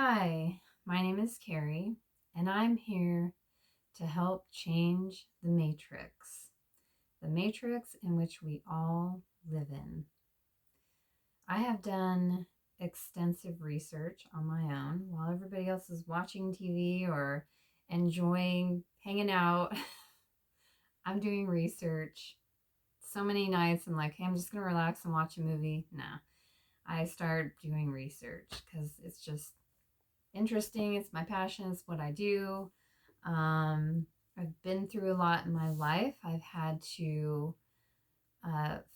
Hi, my name is Carrie, and I'm here to help change the matrix in which we all live in. I have done extensive research on my own while everybody else is watching TV or enjoying hanging out. I'm doing research. So many nights I'm like, hey, I'm just going to relax and watch a movie. Nah, I start doing research because it's just interesting. It's my passion. It's what I do. Um, I've been through a lot in my life. I've had to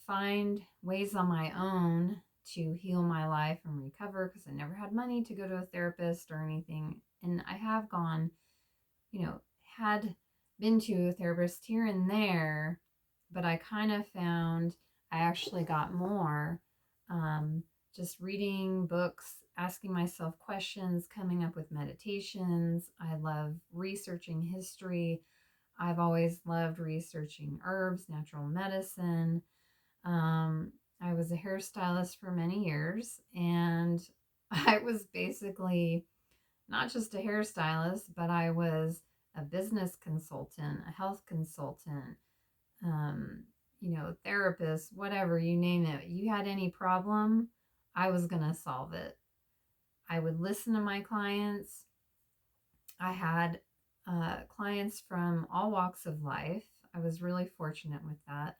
find ways on my own to heal my life and recover because I never had money to go to a therapist or anything. And I have gone, had been to a therapist here and there, but I kind of found I actually got more um, just reading books, asking myself questions, coming up with meditations. I love researching history. I've always loved researching herbs, natural medicine. Um, I was a hairstylist for many years, and I was basically not just a hairstylist, but I was a business consultant, a health consultant, um, therapist, whatever, you name it. You had any problem, I was going to solve it. I would listen to my clients. I had clients from all walks of life. I was really fortunate with that.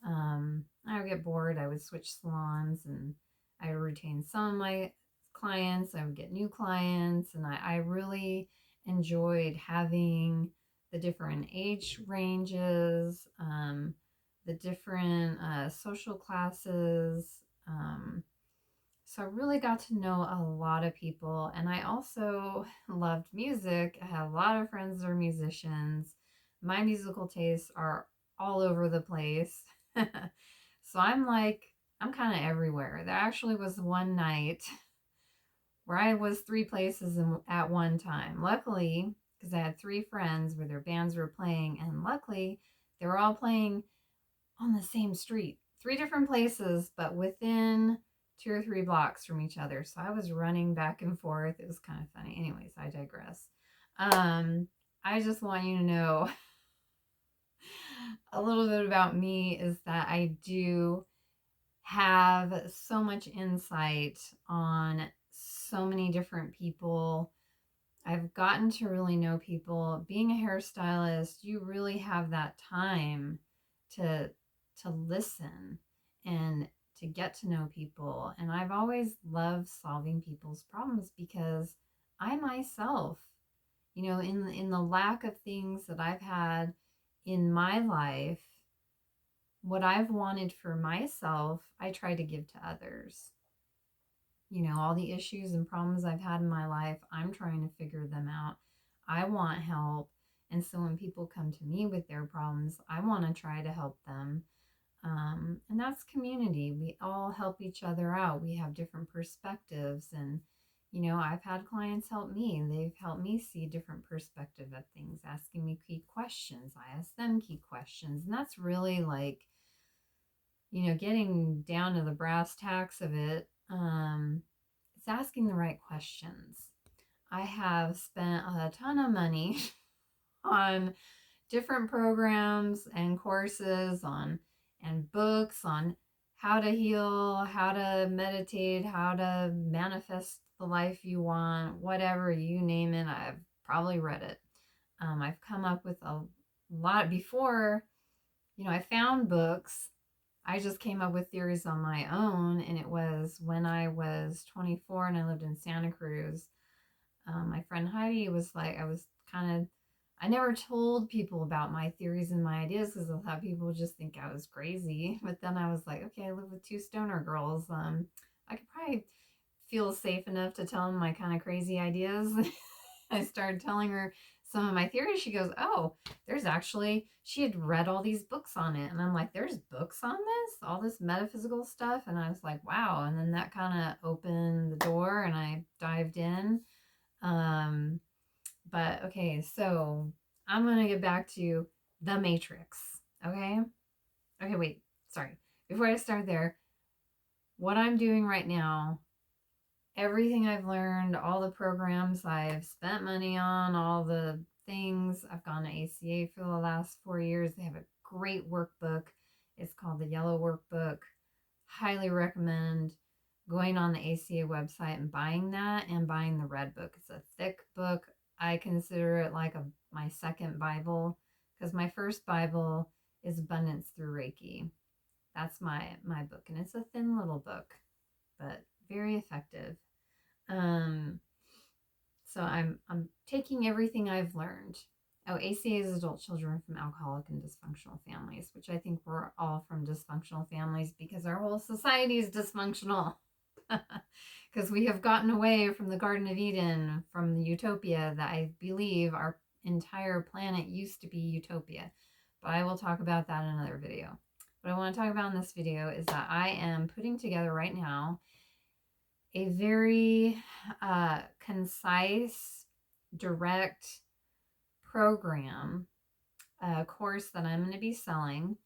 I would get bored. I would switch salons and I would retain some of my clients. I would get new clients. And I really enjoyed having the different age ranges, the different social classes. So I really got to know a lot of people. And I also loved music. I had a lot of friends that are musicians. My musical tastes are all over the place. So I'm kind of everywhere. There actually was one night where I was three places at one time. Luckily, because I had three friends where their bands were playing, and luckily, they were all playing on the same street. Three different places, but within 2 or 3 blocks from each other. So I was running back and forth. It was kind of funny. Anyways, I digress. Um, I just want you to know a little bit about me is that I do have so much insight on so many different people. I've gotten to really know people. Being a hairstylist, you really have that time to listen and to get to know people. And I've always loved solving people's problems because I myself, in the lack of things that I've had in my life, what I've wanted for myself, I try to give to others. All the issues and problems I've had in my life, I'm trying to figure them out. I want help. And so when people come to me with their problems, I want to try to help them. And that's community. We all help each other out. We have different perspectives. And, I've had clients help me. They've helped me see a different perspective of things, asking me key questions. I ask them key questions. And that's really like, getting down to the brass tacks of it. It's asking the right questions. I have spent a ton of money on different programs and courses and books on how to heal, how to meditate, how to manifest the life you want, whatever, you name it. I've probably read it. I've come up with a lot before, I found books. I just came up with theories on my own, and it was when I was 24 and I lived in Santa Cruz. My friend Heidi was like, I never told people about my theories and my ideas because a lot of people just think I was crazy. But then I was like, okay, I live with two stoner girls. I could probably feel safe enough to tell them my kind of crazy ideas. I started telling her some of my theories. She goes, oh, she had read all these books on it. And I'm like, there's books on this, all this metaphysical stuff. And I was like, wow. And then that kind of opened the door and I dived in. But okay, so I'm going to get back to the Matrix. Okay. Okay, wait, sorry. Before I start there, what I'm doing right now everything I've learned, all the programs I've spent money on, all the things. I've gone to ACA for the last 4 years. They have a great workbook. It's called the Yellow Workbook. Highly recommend going on the ACA website and buying that, and buying the red book. It's a thick book. I consider it like my second Bible, because my first Bible is Abundance Through Reiki. That's my book, and it's a thin little book, but very effective. Um, so I'm taking everything I've learned. Oh, ACA is adult children from alcoholic and dysfunctional families, which I think we're all from dysfunctional families because our whole society is dysfunctional. Because we have gotten away from the Garden of Eden, from the utopia that I believe our entire planet used to be utopia. But I will talk about that in another video. What I want to talk about in this video is that I am putting together right now a very concise, direct program, a course that I'm going to be selling.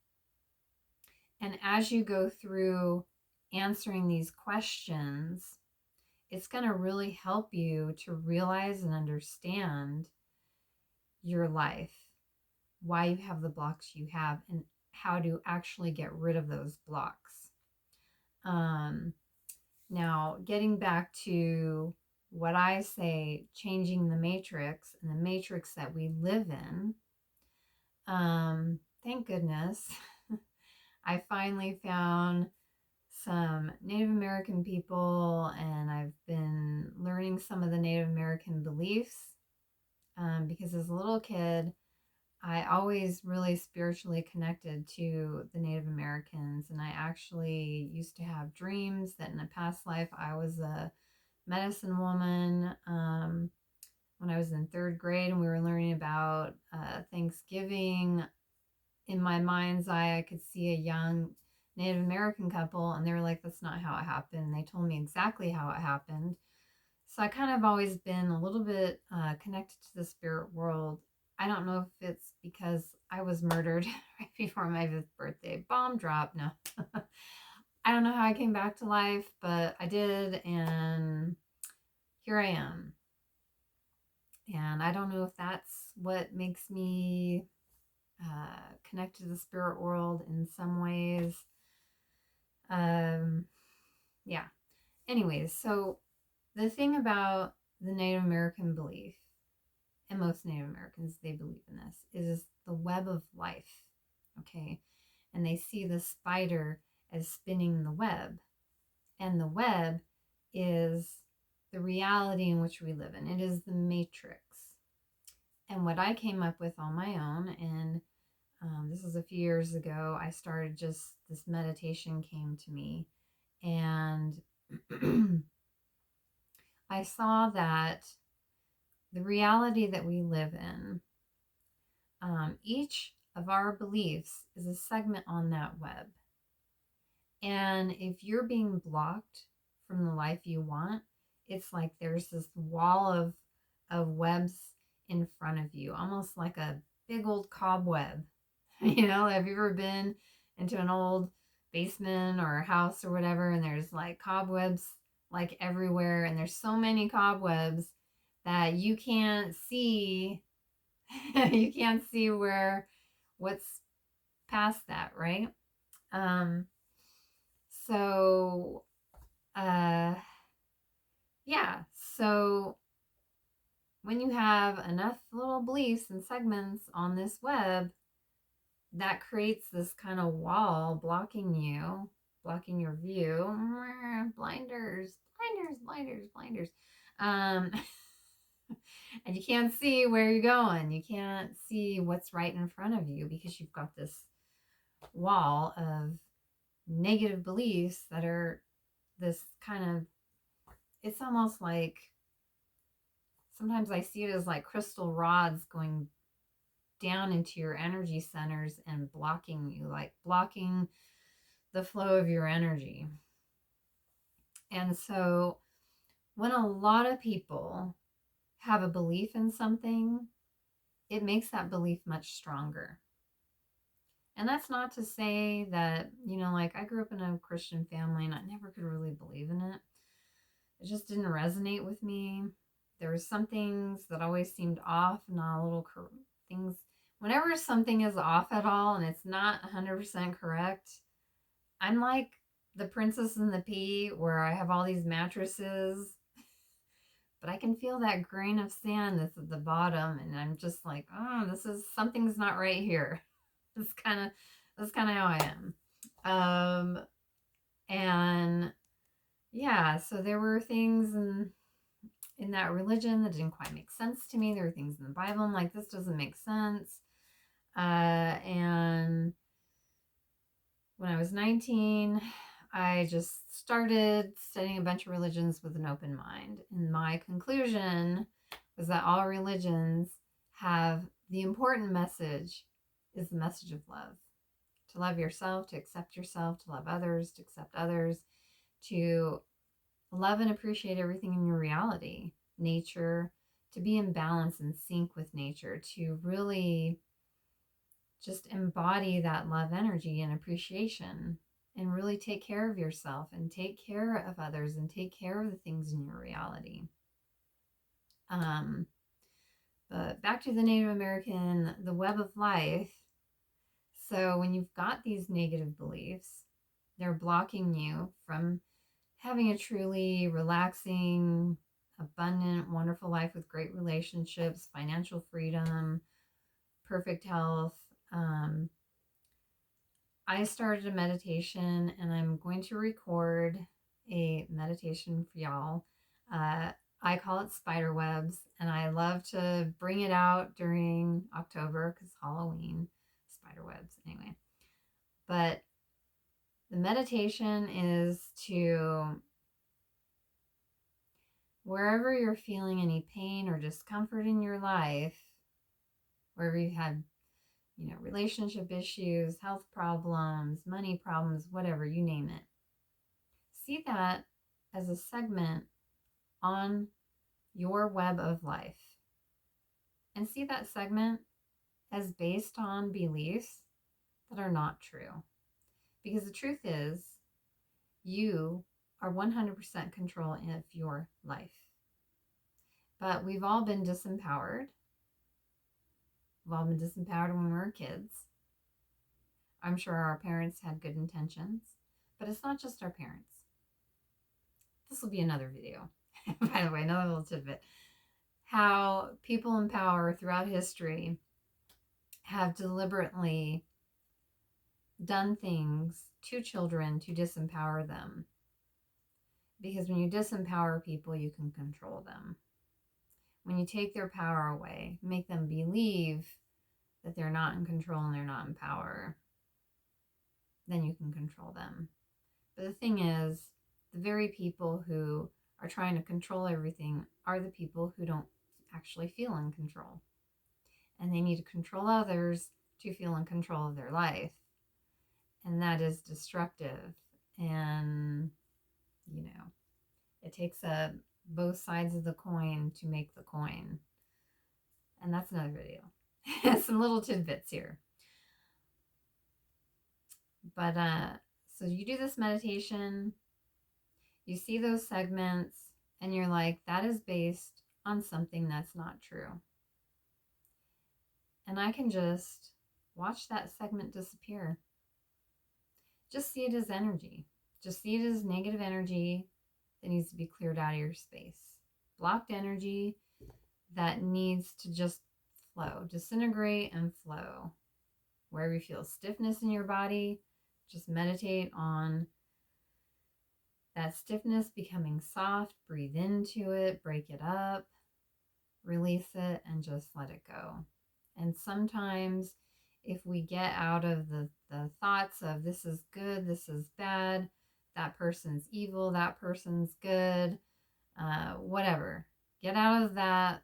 And as you go through answering these questions, it's going to really help you to realize and understand your life, why you have the blocks you have, and how to actually get rid of those blocks. Now, getting back to what I say, changing the matrix, and the matrix that we live in, thank goodness, I finally found some Native American people, and I've been learning some of the Native American beliefs, because as a little kid, I always really spiritually connected to the Native Americans, and I actually used to have dreams that in a past life I was a medicine woman. When I was in third grade and we were learning about Thanksgiving, in my mind's eye, I could see a young Native American couple, and they were like, that's not how it happened. They told me exactly how it happened. So I kind of always been a little bit connected to the spirit world. I don't know if it's because I was murdered right before my 5th birthday. Bomb drop. No. I don't know how I came back to life, but I did, and here I am. And I don't know if that's what makes me connect to the spirit world in some ways. Yeah. Anyways, so the thing about the Native American belief, and most Native Americans, they believe in this, is the web of life. Okay. And they see the spider as spinning the web. And the web is the reality in which we live in. It is the matrix. And what I came up with on my own, and this was a few years ago, I started just, this meditation came to me, and I saw that the reality that we live in, each of our beliefs is a segment on that web. And if you're being blocked from the life you want, it's like there's this wall of webs in front of you, almost like a big old cobweb. You know, have you ever been into an old basement or a house or whatever, and there's like cobwebs like everywhere, and there's so many cobwebs that you can't see you can't see what's past that, right? So yeah, so when you have enough little beliefs and segments on this web, that creates this kind of wall blocking you, blocking your view. Blinders, blinders, blinders, blinders. And you can't see where you're going. You can't see what's right in front of you because you've got this wall of negative beliefs that are this kind of, it's almost like, sometimes I see it as like crystal rods going down into your energy centers and blocking you, like blocking the flow of your energy. And so when a lot of people have a belief in something, it makes that belief much stronger. And that's not to say that, like I grew up in a Christian family and I never could really believe in it. it just didn't resonate with me. There were some things that always seemed off, not a little things. Whenever something is off at all and it's not 100% correct, I'm like the Princess and the Pea, where I have all these mattresses, but I can feel that grain of sand that's at the bottom, and I'm just like, oh, this is something's not right here. That's kind of how I am. And yeah, so there were things in that religion that didn't quite make sense to me. There were things in the Bible I'm like, this doesn't make sense. And when I was 19, I just started studying a bunch of religions with an open mind. And my conclusion was that all religions have the important message is the message of love. To love yourself, to accept yourself, to love others, to accept others, to love and appreciate everything in your reality, nature, to be in balance and sync with nature, to really just embody that love energy and appreciation, and really take care of yourself and take care of others and take care of the things in your reality. But back to the Native American, the web of life. So when you've got these negative beliefs, they're blocking you from having a truly relaxing, abundant, wonderful life with great relationships, financial freedom, perfect health. I started a meditation, and I'm going to record a meditation for y'all. I call it spider webs, and I love to bring it out during October because Halloween, spider webs anyway. But the meditation is to, wherever you're feeling any pain or discomfort in your life, wherever you've had, relationship issues, health problems, money problems, whatever, you name it, see that as a segment on your web of life. And see that segment as based on beliefs that are not true. Because the truth is, you are 100% control of your life. But we've all been disempowered. We've all been disempowered when we were kids. I'm sure our parents had good intentions, but it's not just our parents. This will be another video. By the way, another little tidbit. How people in power throughout history have deliberately done things to children to disempower them. Because when you disempower people, you can control them. When you take their power away, make them believe that they're not in control and they're not in power, then you can control them. But the thing is, the very people who are trying to control everything are the people who don't actually feel in control. And they need to control others to feel in control of their life. And that is destructive. And, it takes both sides of the coin to make the coin. And that's another video. Some little tidbits here. But so you do this meditation, you see those segments, and you're like, that is based on something that's not true. And I can just watch that segment disappear. Just see it as energy. Just see it as negative energy that needs to be cleared out of your space. Blocked energy that needs to just flow, disintegrate and flow. Wherever you feel stiffness in your body, just meditate on that stiffness becoming soft. Breathe into it, break it up, release it, and just let it go. And sometimes if we get out of the thoughts of this is good, this is bad, that person's evil, that person's good, whatever, get out of that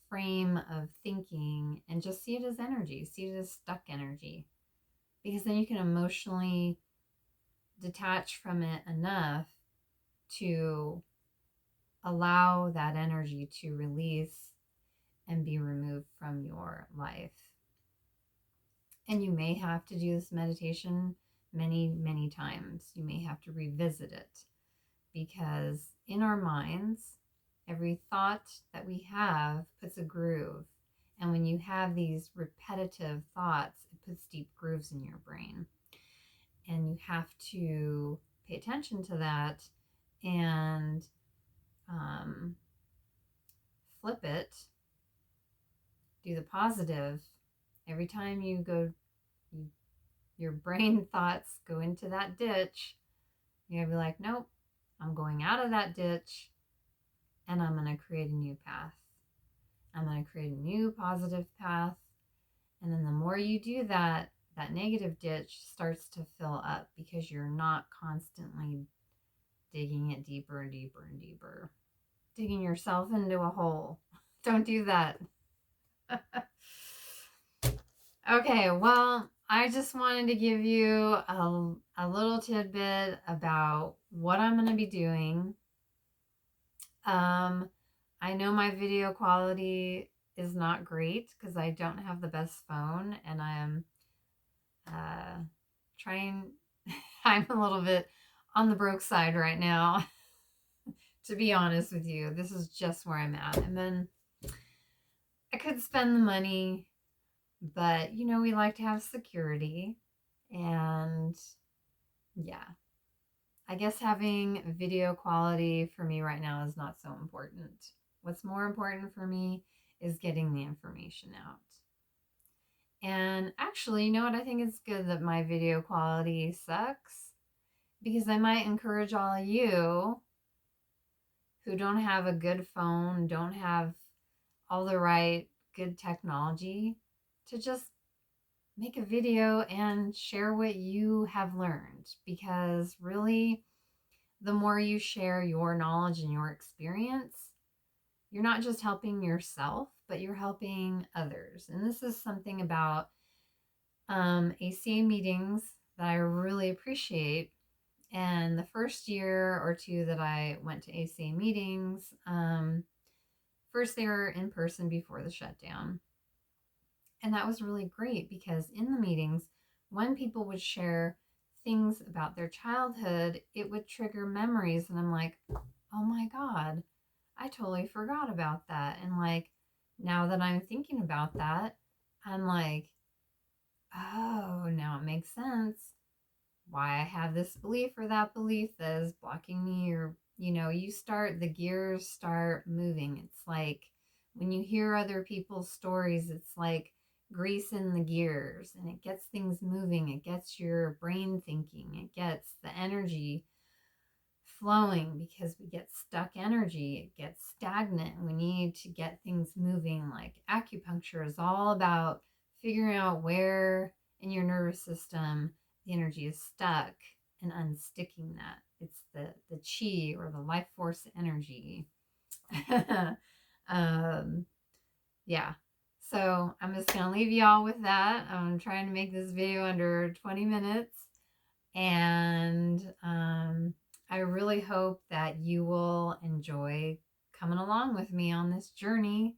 frame of thinking and just see it as energy, see it as stuck energy. Because then you can emotionally detach from it enough to allow that energy to release and be removed from your life. And you may have to do this meditation many, many times. You may have to revisit it because in our minds, every thought that we have puts a groove. And when you have these repetitive thoughts, it puts deep grooves in your brain. And you have to pay attention to that and um, flip it, do the positive. Every time you go, you, your brain thoughts go into that ditch, you're going to be like, nope, I'm going out of that ditch and I'm going to create a new path. I'm going to create a new positive path. And then the more you do that, that negative ditch starts to fill up because you're not constantly digging it deeper and deeper and deeper, digging yourself into a hole. Don't do that. Okay, well, I just wanted to give you a little tidbit about what I'm going to be doing. I know my video quality is not great because I don't have the best phone, and I am trying, I'm a little bit on the broke side right now, to be honest with you. This is just where I'm at. And then I could spend the money, but we like to have security. And yeah, I guess having video quality for me right now is not so important. What's more important for me is getting the information out. And actually, you know what? I think it's good that my video quality sucks because I might encourage all of you who don't have a good phone, don't have all the right good technology, to just make a video and share what you have learned. Because really, the more you share your knowledge and your experience, you're not just helping yourself, but you're helping others. And this is something about ACA meetings that I really appreciate. And the first year or two that I went to ACA meetings, first they were in person before the shutdown. And that was really great because in the meetings, when people would share things about their childhood, it would trigger memories. And I'm like, oh my God, I totally forgot about that. And like, now that I'm thinking about that, I'm like, oh, now it makes sense why I have this belief or that belief that is blocking me. Or, the gears start moving. It's like when you hear other people's stories, it's like grease in the gears and it gets things moving. It gets your brain thinking. It gets the energy flowing because we get stuck energy. It gets stagnant. We need to get things moving. Like acupuncture is all about figuring out where in your nervous system the energy is stuck and unsticking that. It's the chi or the life force energy. Yeah. So I'm just going to leave y'all with that. I'm trying to make this video under 20 minutes. And I really hope that you will enjoy coming along with me on this journey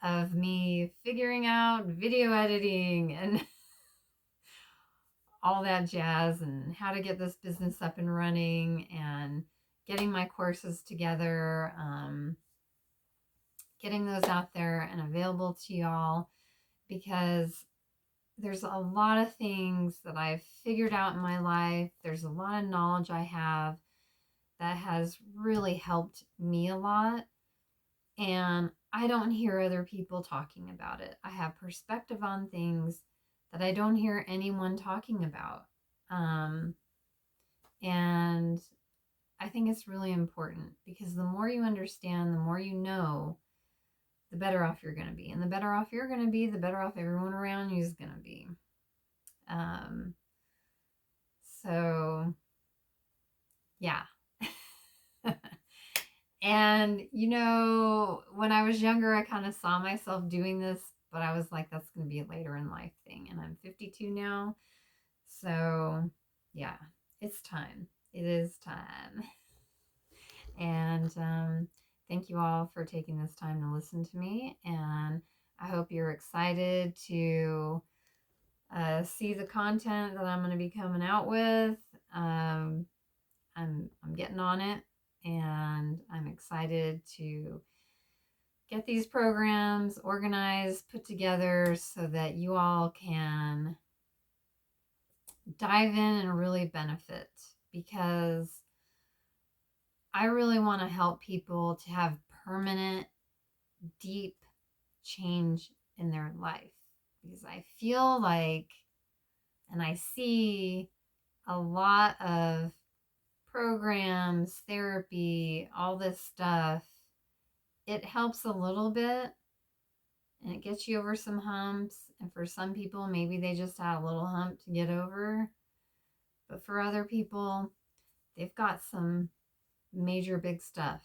of me figuring out video editing and all that jazz and how to get this business up and running and getting my courses together, getting those out there and available to y'all, because there's a lot of things that I've figured out in my life. There's a lot of knowledge I have that has really helped me a lot. And I don't hear other people talking about it. I have perspective on things that I don't hear anyone talking about. And I think it's really important because the more you understand, the more you know, the better off you're going to be. And the better off you're going to be, the better off everyone around you is going to be. So, yeah. And, when I was younger, I kind of saw myself doing this, but I was like, that's going to be a later in life thing. And I'm 52 now. So, yeah, it's time. It is time. And thank you all for taking this time to listen to me. And I hope you're excited to see the content that I'm going to be coming out with. I'm getting on it. and I'm excited to get these programs organized, put together so that you all can dive in and really benefit, because I really want to help people to have permanent, deep change in their life, because I feel like, and I see a lot of programs, therapy, all this stuff. It helps a little bit and it gets you over some humps. And for some people, maybe they just had a little hump to get over. But for other people, they've got some major big stuff.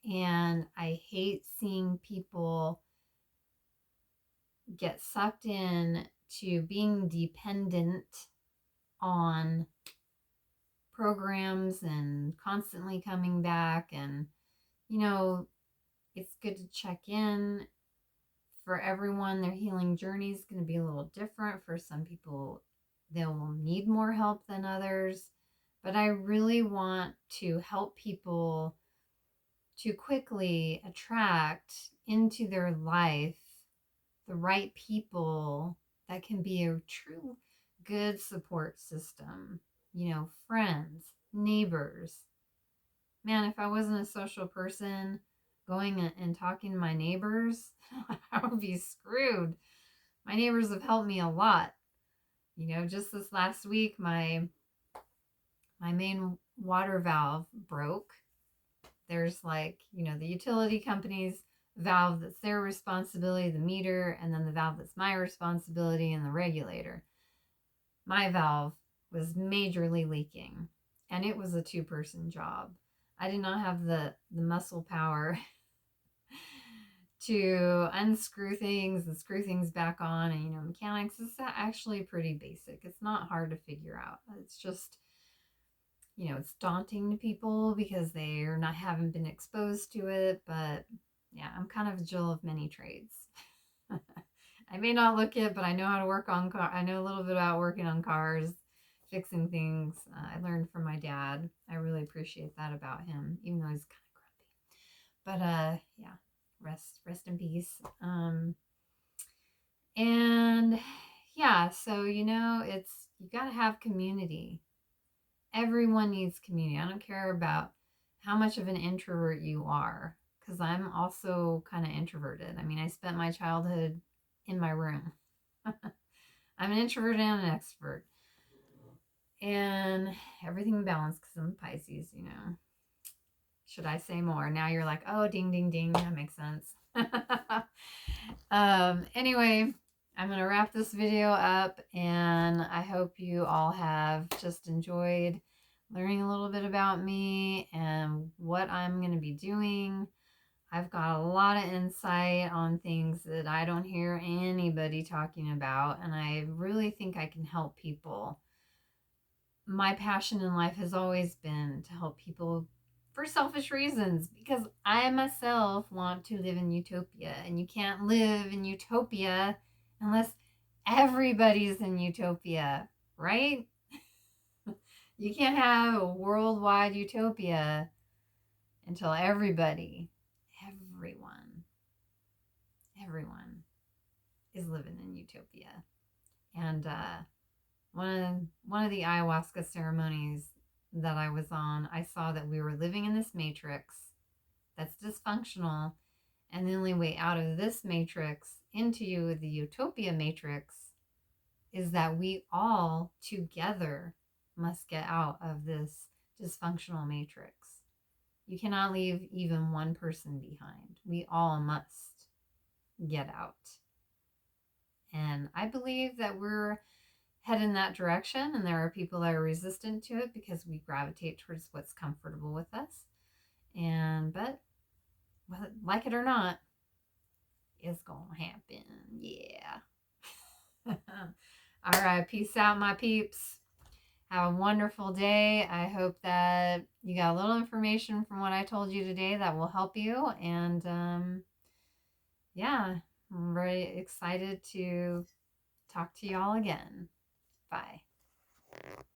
And I hate seeing people get sucked in to being dependent on programs and constantly coming back. And, you know, it's good to check in. For everyone, their healing journey is going to be a little different. For some people, they will need more help than others. But I really want to help people to quickly attract into their life the right people that can be a true good support system. Friends, neighbors. Man, if I wasn't a social person, going and talking to my neighbors, I would be screwed. My neighbors have helped me a lot. Just this last week, my main water valve broke. There's the utility company's valve that's their responsibility, the meter, and then the valve that's my responsibility, and the regulator. My valve was majorly leaking, and it was a two-person job. I did not have the muscle power to unscrew things and screw things back on. And mechanics is actually pretty basic. It's not hard to figure out. It's just, it's daunting to people because haven't been exposed to it. But yeah, I'm kind of a Jill of many trades. I may not look it, but I know how to work on car. I know a little bit about working on cars, fixing things. I learned from my dad. I really appreciate that about him, even though he's kind of grumpy. But yeah, rest in peace. And yeah, so it's, you got to have community. Everyone needs community. I don't care about how much of an introvert you are, because I'm also kind of introverted. I mean, I spent my childhood in my room. I'm an introvert and an extrovert, and everything balanced because I'm Pisces. Should I say more? Now you're like, oh, ding, ding, ding. That makes sense. Anyway, I'm going to wrap this video up, and I hope you all have just enjoyed learning a little bit about me and what I'm going to be doing. I've got a lot of insight on things that I don't hear anybody talking about, and I really think I can help people. My passion in life has always been to help people for selfish reasons, because I myself want to live in utopia, and you can't live in utopia unless everybody's in utopia, right? You can't have a worldwide utopia until everyone is living in utopia. And one of the ayahuasca ceremonies that I was on, I saw that we were living in this matrix that's dysfunctional, and the only way out of this matrix into the utopia matrix is that we all together must get out of this dysfunctional matrix. You cannot leave even one person behind. We all must get out. And I believe that we're head in that direction, and there are people that are resistant to it because we gravitate towards what's comfortable with us. But like it or not, it's gonna happen. Yeah. All right, peace out, my peeps. Have a wonderful day. I hope that you got a little information from what I told you today that will help you. And yeah, I'm very excited to talk to y'all again. Bye.